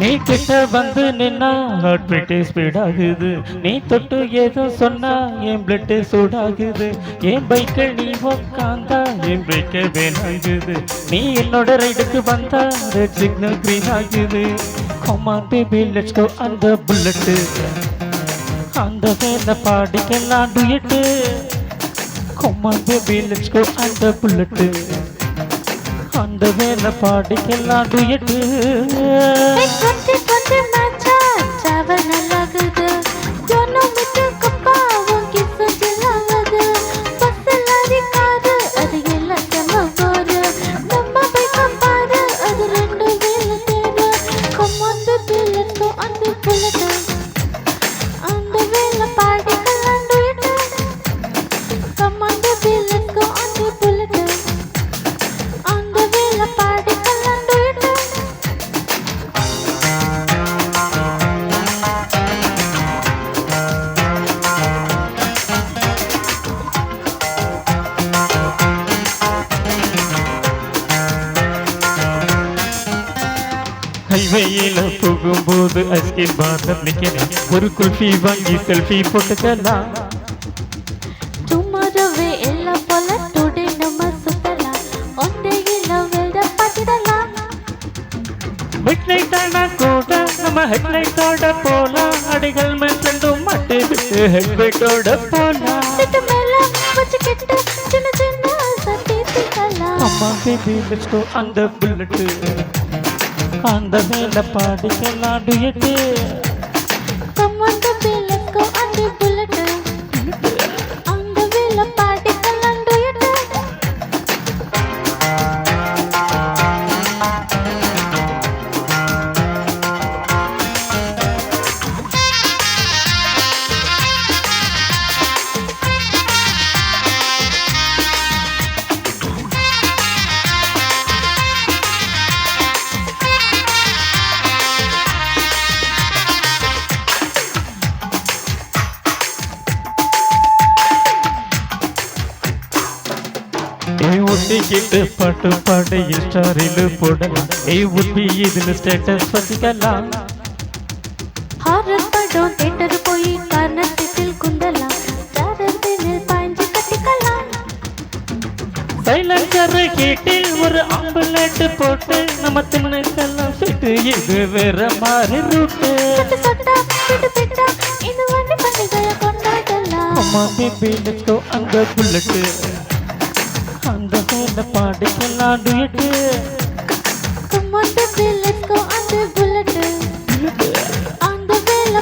நீ கிட்ட வந்து நின்னா ஹார்ட் பீட் ஸ்பீட் ஆகுது. நீ தொட்டு ஏதோ சொன்னா என் பிளட் சூடாகுது. என் பைக்கில் நீ உக்காந்தா என் பிரேக்க வேணாகுது. நீ என்னோட ரைடுக்கு வந்தா ரெட் சிக்னல் கிரீன் ஆகுது. Come on baby let's go அந்த புல்லட்டு அந்த வேலை பாடிக்கலாம் duet. Come on baby let's go அந்த புல்லட்டு அந்த வேலை பாடிக்கலாம் டுயட்டு. ஹைவேயில போகும்போது ஐஸ்கிரீம் பார்ல நிக்கிறேன். ஒரு குல்ஃபி வாங்கி செல்ஃபி போட்டுக்கலாம். டுமாரோவே எல்லாம் போல டுடே நம்ம சுத்தலாம். ஒன்றையில வெல்ட பாத்திடலாம். மிட்நைட் ஆனா கூட நம்ம ஹெட்லைட்டோட போலாம். அடிகள் மேல் ரெண்டும் மட்டு விட்டு ஹெட்லைட்டோட போலாம். சிட்டு மேல வச்சுக்கிட்டு சின்ன சின்ன சட்டிக்கலாம். அம்மா பேபி லெட்ஸ் கோ அந்த புல்லட்டு அந்த வேலை பாடிக்கலாம் duet. Come on baby let's go அந்த புல்லட்டு அந்த வேலை பாடிக்கலாம் டுயட்டு. ஒட்டிக்கிட்டு பாட்டு பாட இன்ஸ்டாரில் போடலாம். உப்பி இதில் ஸ்டேட்டஸ் வச்சுக்கலாம். ஹாரர் படம் தியேட்டர் போய் கார்னர்ஸில் குந்தலாம். ஸ்டாரஸில் பாய்ஞ்சு கட்டிக்கலாம். சைலன்சர் ஹீட்டில் ஒரு ஆம்புலட் போட்டு நம்ம திண்ணைக்கெல்லாம் செட்டு. இது வேற மாதிரி ரூட்டு. சொட்டா பிட்டு பிட்டா இது வந்து பண்டிகையை கொண்டாடலாம். அம்மா பேபி லெட்ஸ் கோ அந்த புல்லட்டு அந்த வேலை பாடிக்கலாம் duet. Come on baby let's go அந்த புல்லட்டு அந்த வேலை